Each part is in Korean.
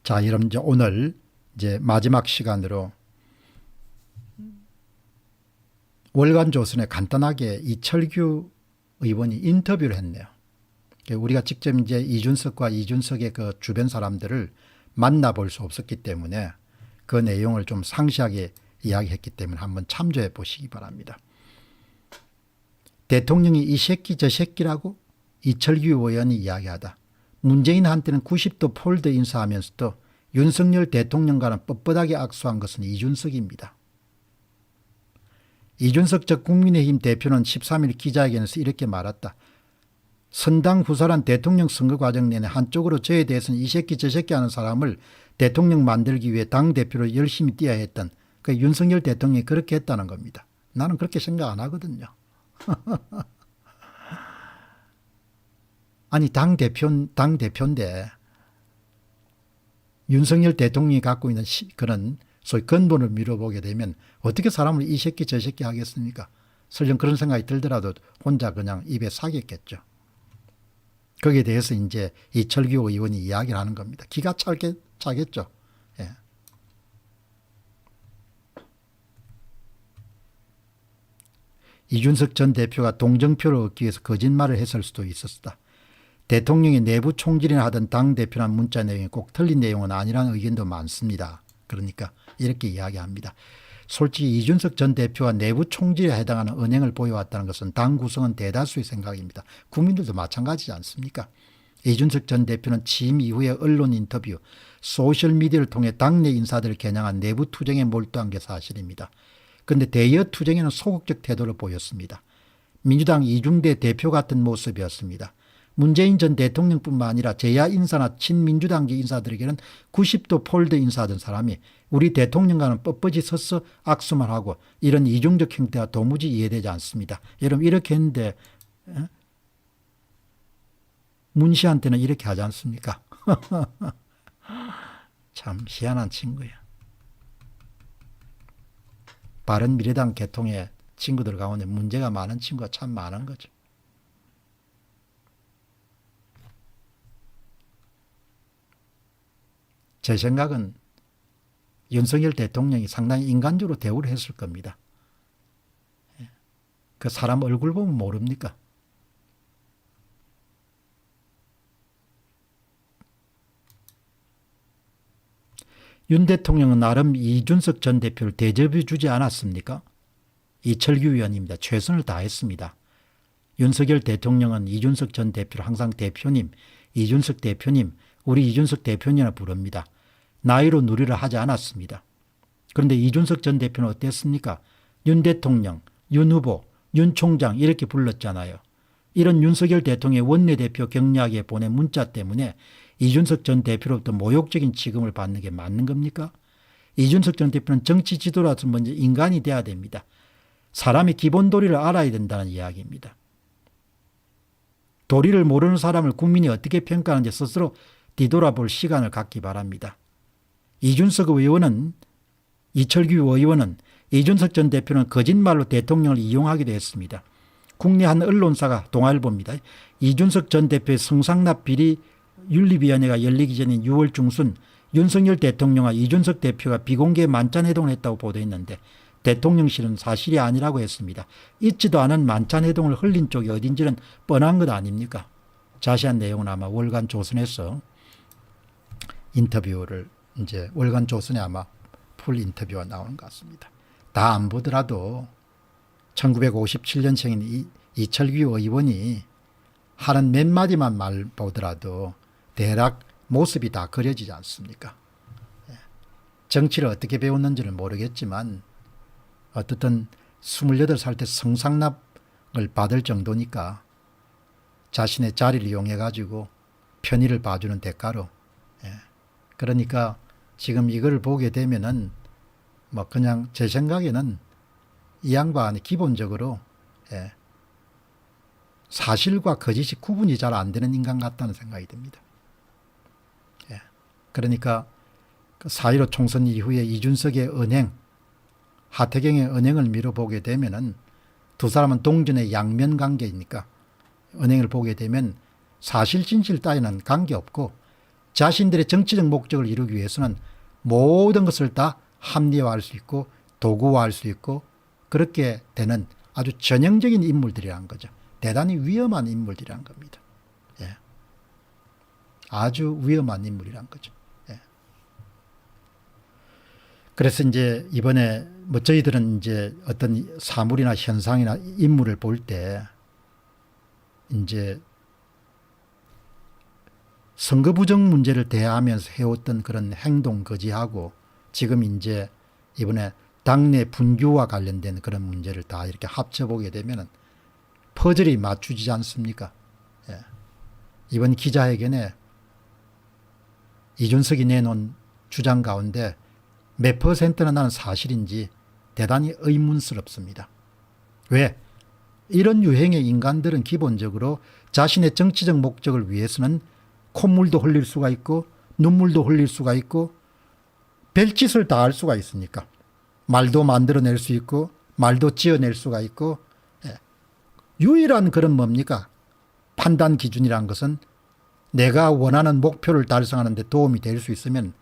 자, 여러분 이제 오늘 이제 마지막 시간으로 월간조선에 간단하게 이철규 의원이 인터뷰를 했네요. 우리가 직접 이제 이준석과 이준석의 그 주변 사람들을 만나볼 수 없었기 때문에 그 내용을 좀 상세하게 이야기했기 때문에 한번 참조해 보시기 바랍니다. 대통령이 이 새끼 저 새끼라고 이철규 의원이 이야기하다. 문재인한테는 90도 폴드 인사하면서도 윤석열 대통령과는 뻣뻣하게 악수한 것은 이준석입니다. 이준석 전 국민의힘 대표는 13일 기자회견에서 이렇게 말했다. 선당 후사란 대통령 선거 과정 내내 한쪽으로 저에 대해서는 이 새끼 저 새끼 하는 사람을 대통령 만들기 위해 당대표로 열심히 뛰어야 했던 그 윤석열 대통령이 그렇게 했다는 겁니다. 나는 그렇게 생각 안 하거든요. 아니 당대표인데 윤석열 대통령이 갖고 있는 그런 소위 근본을 미뤄보게 되면 어떻게 사람을 이 새끼 저 새끼 하겠습니까? 설령 그런 생각이 들더라도 혼자 그냥 입에 사겠겠죠. 거기에 대해서 이제 이철규 의원이 이야기를 하는 겁니다. 기가 차겠죠. 예. 이준석 전 대표가 동정표를 얻기 위해서 거짓말을 했을 수도 있었다. 대통령이 내부 총질이나 하던 당대표란 문자 내용이 꼭 틀린 내용은 아니라는 의견도 많습니다. 그러니까 이렇게 이야기합니다. 솔직히 이준석 전 대표가 내부 총질에 해당하는 언행을 보여왔다는 것은 당 구성원 대다수의 생각입니다. 국민들도 마찬가지지 않습니까? 이준석 전 대표는 취임 이후에 언론 인터뷰, 소셜미디어를 통해 당내 인사들을 겨냥한 내부 투쟁에 몰두한 게 사실입니다. 그런데 대여 투쟁에는 소극적 태도를 보였습니다. 민주당 이중대 대표 같은 모습이었습니다. 문재인 전 대통령뿐만 아니라 제야 인사나 친민주당계 인사들에게는 90도 폴드 인사하던 사람이 우리 대통령과는 뻣뻣이 서서 악수만 하고 이런 이중적 행태가 도무지 이해되지 않습니다. 여러분 이렇게 했는데 문 씨한테는 이렇게 하지 않습니까? 참 희한한 친구야. 바른미래당 계통의 친구들 가운데 문제가 많은 친구가 참 많은 거죠. 제 생각은 윤석열 대통령이 상당히 인간적으로 대우를 했을 겁니다. 그 사람 얼굴 보면 모릅니까? 윤 대통령은 나름 이준석 전 대표를 대접해 주지 않았습니까? 이철규 의원입니다. 최선을 다했습니다. 윤석열 대통령은 이준석 전 대표를 항상 대표님, 이준석 대표님, 우리 이준석 대표님이라 부릅니다. 나이로 누리를 하지 않았습니다. 그런데 이준석 전 대표는 어땠습니까? 윤 대통령, 윤 후보, 윤 총장 이렇게 불렀잖아요. 이런 윤석열 대통령의 원내대표 격려하기에 보낸 문자 때문에 이준석 전 대표로부터 모욕적인 취급을 받는 게 맞는 겁니까? 이준석 전 대표는 정치 지도라서 먼저 인간이 돼야 됩니다. 사람의 기본 도리를 알아야 된다는 이야기입니다. 도리를 모르는 사람을 국민이 어떻게 평가하는지 스스로 뒤돌아볼 시간을 갖기 바랍니다. 이준석 의원은 이철규 의원은 이준석 전 대표는 거짓말로 대통령을 이용하기도 했습니다. 국내 한 언론사가 동아일보입니다. 이준석 전 대표의 성상납 비리 윤리위원회가 열리기 전인 6월 중순 윤석열 대통령과 이준석 대표가 비공개 만찬회동을 했다고 보도했는데 대통령실은 사실이 아니라고 했습니다. 있지도 않은 만찬회동을 흘린 쪽이 어딘지는 뻔한 것 아닙니까? 자세한 내용은 아마 월간 조선에서 인터뷰를 이제 월간 조선에 아마 풀 인터뷰가 나오는 것 같습니다. 다 안 보더라도 1957년생인 이철규 의원이 하는 몇 마디만 말 보더라도 대략 모습이 다 그려지지 않습니까? 정치를 어떻게 배웠는지는 모르겠지만 어떻든 28살 때 성상납을 받을 정도니까 자신의 자리를 이용해 가지고 편의를 봐주는 대가로 그러니까 지금 이걸 보게 되면은 뭐 그냥 제 생각에는 이 양반이 기본적으로 사실과 거짓이 구분이 잘 안 되는 인간 같다는 생각이 듭니다. 그러니까 4.15 총선 이후에 이준석의 언행, 하태경의 언행을 미뤄보게 되면은 두 사람은 동전의 양면 관계이니까 언행을 보게 되면 사실 진실 따위는 관계없고 자신들의 정치적 목적을 이루기 위해서는 모든 것을 다 합리화할 수 있고 도구화할 수 있고 그렇게 되는 아주 전형적인 인물들이라는 거죠. 대단히 위험한 인물들이라는 겁니다. 예. 아주 위험한 인물이란 거죠. 예. 그래서 이제 이번에 뭐 저희들은 이제 어떤 사물이나 현상이나 인물을 볼 때 이제 선거 부정 문제를 대하면서 해왔던 그런 행동 거지하고 지금 이제 이번에 당내 분규와 관련된 그런 문제를 다 이렇게 합쳐보게 되면은 퍼즐이 맞추지 않습니까? 예. 이번 기자회견에 이준석이 내놓은 주장 가운데 몇 퍼센트나 나는 사실인지 대단히 의문스럽습니다. 왜? 이런 유행의 인간들은 기본적으로 자신의 정치적 목적을 위해서는 콧물도 흘릴 수가 있고 눈물도 흘릴 수가 있고 별짓을 다 할 수가 있으니까 말도 만들어낼 수 있고 말도 지어낼 수가 있고 예. 유일한 그런 뭡니까? 판단 기준이란 것은 내가 원하는 목표를 달성하는 데 도움이 될 수 있으면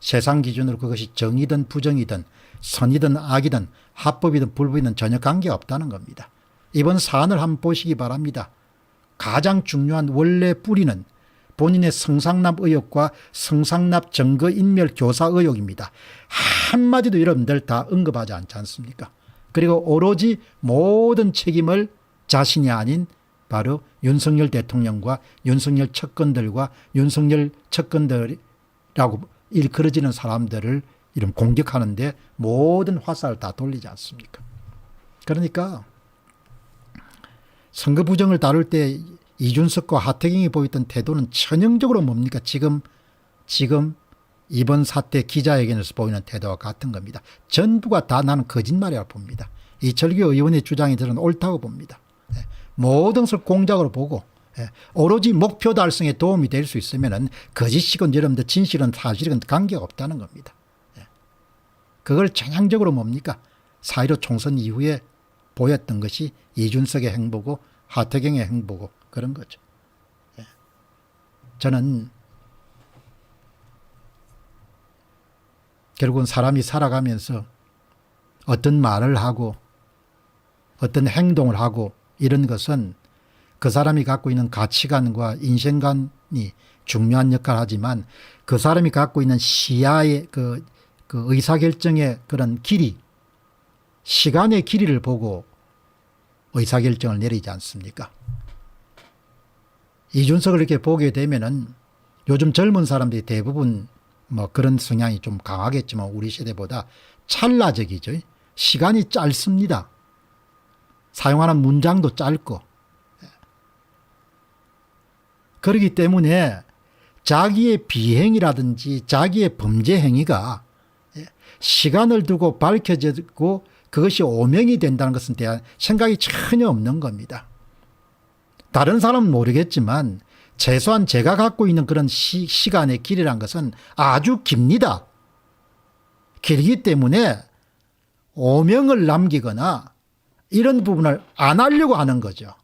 세상 기준으로 그것이 정이든 부정이든 선이든 악이든 합법이든 불법이든 전혀 관계없다는 겁니다. 이번 사안을 한번 보시기 바랍니다. 가장 중요한 원래 뿌리는 본인의 성상납 의혹과 성상납 증거인멸 교사 의혹입니다. 한마디도 여러분들 다 언급하지 않지 않습니까? 그리고 오로지 모든 책임을 자신이 아닌 바로 윤석열 대통령과 윤석열 측근들과 윤석열 측근들이라고 일컬어지는 사람들을 이런 공격하는데 모든 화살을 다 돌리지 않습니까? 그러니까 선거 부정을 다룰 때 이준석과 하태경이 보였던 태도는 전형적으로 뭡니까? 지금 이번 사태 기자회견에서 보이는 태도와 같은 겁니다. 전부가 다 나는 거짓말이라고 봅니다. 이철규 의원의 주장이 저는 옳다고 봅니다. 모든 것을 공작으로 보고 오로지 목표 달성에 도움이 될 수 있으면 거짓이건 여러분들 진실은 사실은 관계가 없다는 겁니다. 그걸 전향적으로 뭡니까? 4.15 총선 이후에 보였던 것이 이준석의 행보고 하태경의 행보고 그런 거죠. 저는 결국은 사람이 살아가면서 어떤 말을 하고 어떤 행동을 하고 이런 것은 그 사람이 갖고 있는 가치관과 인생관이 중요한 역할을 하지만 그 사람이 갖고 있는 시야의 그 의사결정의 그런 길이 시간의 길이를 보고 의사결정을 내리지 않습니까? 이준석을 이렇게 보게 되면은 요즘 젊은 사람들이 대부분 뭐 그런 성향이 좀 강하겠지만 우리 세대보다 찰나적이죠. 시간이 짧습니다. 사용하는 문장도 짧고. 그렇기 때문에 자기의 비행이라든지 자기의 범죄 행위가 시간을 두고 밝혀지고 그것이 오명이 된다는 것에 대한 생각이 전혀 없는 겁니다. 다른 사람은 모르겠지만 최소한 제가 갖고 있는 그런 시간의 길이란 것은 아주 깁니다. 길기 때문에 오명을 남기거나 이런 부분을 안 하려고 하는 거죠.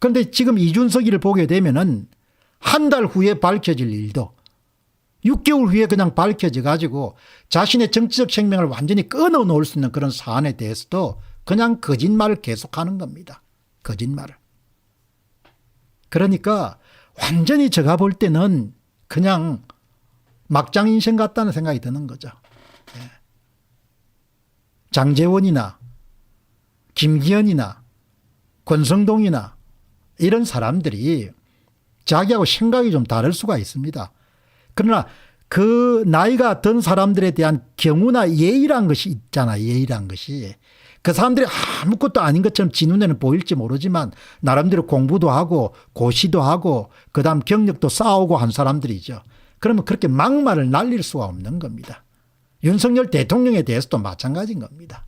그런데 지금 이준석이를 보게 되면은 한 달 후에 밝혀질 일도 6개월 후에 그냥 밝혀져 가지고 자신의 정치적 생명을 완전히 끊어 놓을 수 있는 그런 사안에 대해서도 그냥 거짓말을 계속하는 겁니다. 거짓말을. 그러니까 완전히 제가 볼 때는 그냥 막장 인생 같다는 생각이 드는 거죠. 장제원이나 김기현이나 권성동이나 이런 사람들이 자기하고 생각이 좀 다를 수가 있습니다. 그러나 그 나이가 든 사람들에 대한 경우나 예의란 것이 있잖아요. 예의란 것이. 그 사람들이 아무것도 아닌 것처럼 지 눈에는 보일지 모르지만 나름대로 공부도 하고 고시도 하고 그다음 경력도 쌓아오고 한 사람들이죠. 그러면 그렇게 막말을 날릴 수가 없는 겁니다. 윤석열 대통령에 대해서도 마찬가지인 겁니다.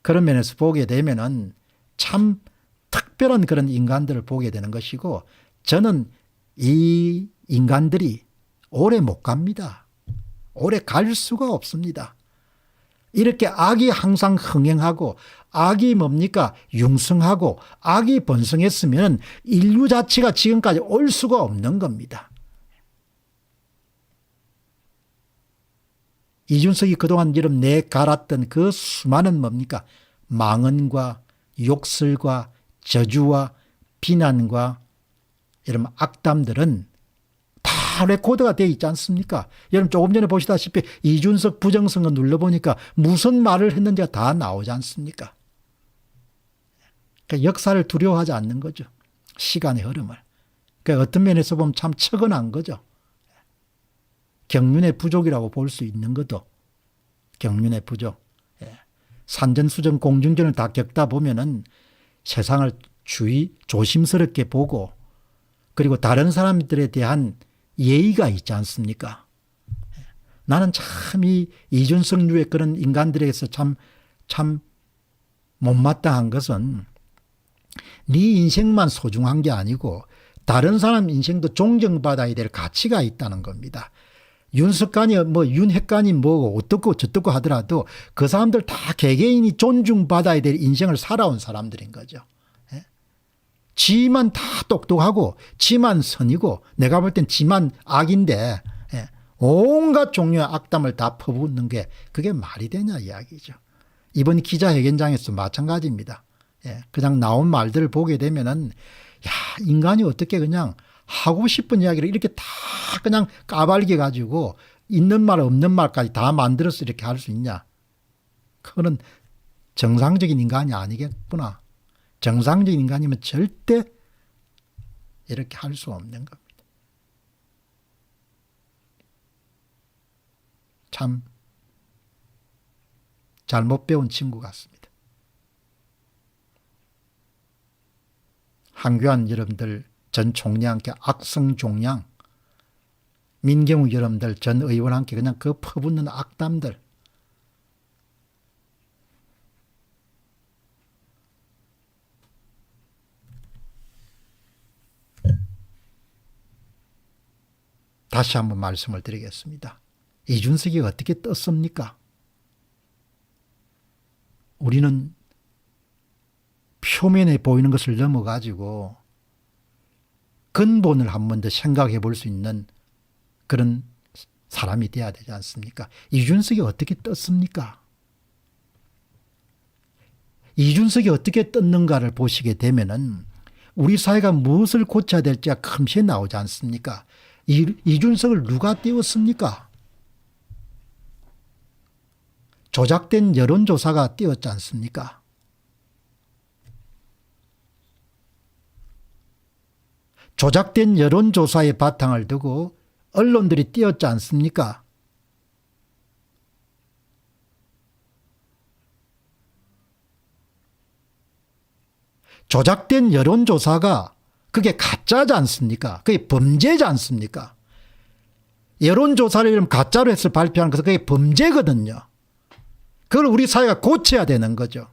그런 면에서 보게 되면은 참 특별한 그런 인간들을 보게 되는 것이고 저는 이 인간들이 오래 못 갑니다. 오래 갈 수가 없습니다. 이렇게 악이 항상 흥행하고 악이 뭡니까? 융성하고 악이 번성했으면 인류 자체가 지금까지 올 수가 없는 겁니다. 이준석이 그동안 이름 내갈았던 그 수많은 뭡니까? 망언과 욕설과 저주와 비난과 이런 악담들은 다 레코드가 되어 있지 않습니까? 여러분 조금 전에 보시다시피 이준석 부정선거 눌러보니까 무슨 말을 했는지가 다 나오지 않습니까? 그러니까 역사를 두려워하지 않는 거죠. 시간의 흐름을. 그러니까 어떤 면에서 보면 참 척은한 거죠. 경륜의 부족이라고 볼 수 있는 것도 경륜의 부족. 산전수전 공중전을 다 겪다 보면은 세상을 조심스럽게 보고 그리고 다른 사람들에 대한 예의가 있지 않습니까? 나는 참 이 이준석류의 그런 인간들에게서 참 못마땅한 것은 네 인생만 소중한 게 아니고 다른 사람 인생도 존경받아야 될 가치가 있다는 겁니다. 윤석관이 윤핵관이 어떻고 저떻고 하더라도 그 사람들 다 개개인이 존중받아야 될 인생을 살아온 사람들인 거죠. 지만 다 똑똑하고 지만 선이고 내가 볼 땐 지만 악인데 온갖 종류의 악담을 다 퍼붓는 게 그게 말이 되냐 이야기죠. 이번 기자회견장에서 마찬가지입니다. 그냥 나온 말들을 보게 되면은 야 인간이 어떻게 그냥 하고 싶은 이야기를 이렇게 다 그냥 까발겨 가지고 있는 말 없는 말까지 다 만들어서 이렇게 할 수 있냐. 그거는 정상적인 인간이 아니겠구나. 정상적인 인간이면 절대 이렇게 할 수 없는 겁니다. 참 잘못 배운 친구 같습니다. 한교안 여러분들 전 총리와 함께 악성종양, 민경욱 여러분들 전 의원과 함께 그냥 그 퍼붓는 악담들 다시 한번 말씀을 드리겠습니다. 이준석이 어떻게 떴습니까? 우리는 표면에 보이는 것을 넘어가지고 근본을 한 번 더 생각해 볼 수 있는 그런 사람이 돼야 되지 않습니까? 이준석이 어떻게 떴습니까? 이준석이 어떻게 떴는가를 보시게 되면은 우리 사회가 무엇을 고쳐야 될지가 금세 나오지 않습니까? 이준석을 누가 띄웠습니까? 조작된 여론조사가 띄웠지 않습니까? 조작된 여론조사의 바탕을 두고 언론들이 띄웠지 않습니까? 조작된 여론조사가 그게 가짜지 않습니까? 그게 범죄지 않습니까? 여론조사를 이런 가짜로 해서 발표하는 것은 그게 범죄거든요. 그걸 우리 사회가 고쳐야 되는 거죠.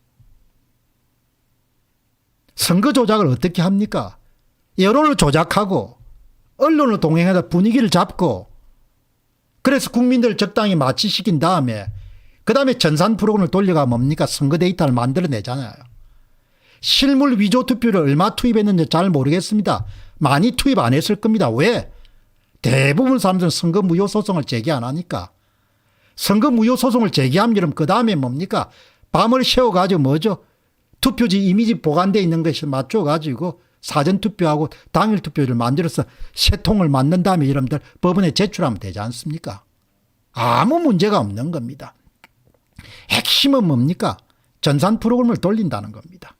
선거 조작을 어떻게 합니까? 여론을 조작하고 언론을 동행해서 분위기를 잡고 그래서 국민들을 적당히 마취시킨 다음에 그다음에 전산 프로그램을 돌려가 뭡니까? 선거 데이터를 만들어내잖아요. 실물 위조 투표를 얼마 투입했는지 잘 모르겠습니다. 많이 투입 안 했을 겁니다. 왜? 대부분 사람들은 선거 무효 소송을 제기 안 하니까. 선거 무효 소송을 제기하면 여러분 그 다음에 뭡니까? 밤을 새워가지고 뭐죠? 투표지 이미지 보관되어 있는 것을 맞춰가지고 사전투표하고 당일투표를 만들어서 세 통을 만든 다음에 여러분들 법원에 제출하면 되지 않습니까? 아무 문제가 없는 겁니다. 핵심은 뭡니까? 전산 프로그램을 돌린다는 겁니다.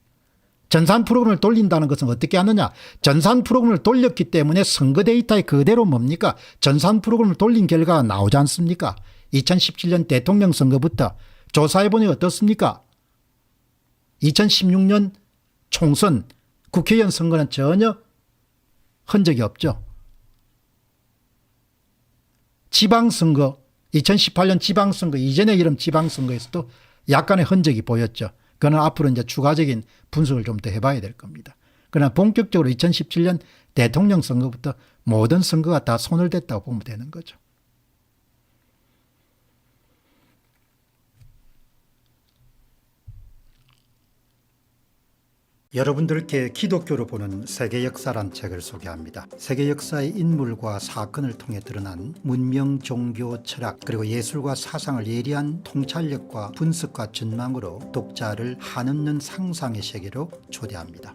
전산 프로그램을 돌린다는 것은 어떻게 하느냐? 전산 프로그램을 돌렸기 때문에 선거 데이터에 그대로 뭡니까? 전산 프로그램을 돌린 결과가 나오지 않습니까? 2017년 대통령 선거부터 조사해보니 어떻습니까? 2016년 총선 국회의원 선거는 전혀 흔적이 없죠. 지방선거 2018년 지방선거 이전에 이런 지방선거에서도 약간의 흔적이 보였죠. 그는 앞으로 이제 추가적인 분석을 좀 더 해봐야 될 겁니다. 그러나 본격적으로 2017년 대통령 선거부터 모든 선거가 다 손을 댔다고 보면 되는 거죠. 여러분들께 기독교로 보는 세계 역사란 책을 소개합니다. 세계 역사의 인물과 사건을 통해 드러난 문명, 종교, 철학 그리고 예술과 사상을 예리한 통찰력과 분석과 전망으로 독자를 한없는 상상의 세계로 초대합니다.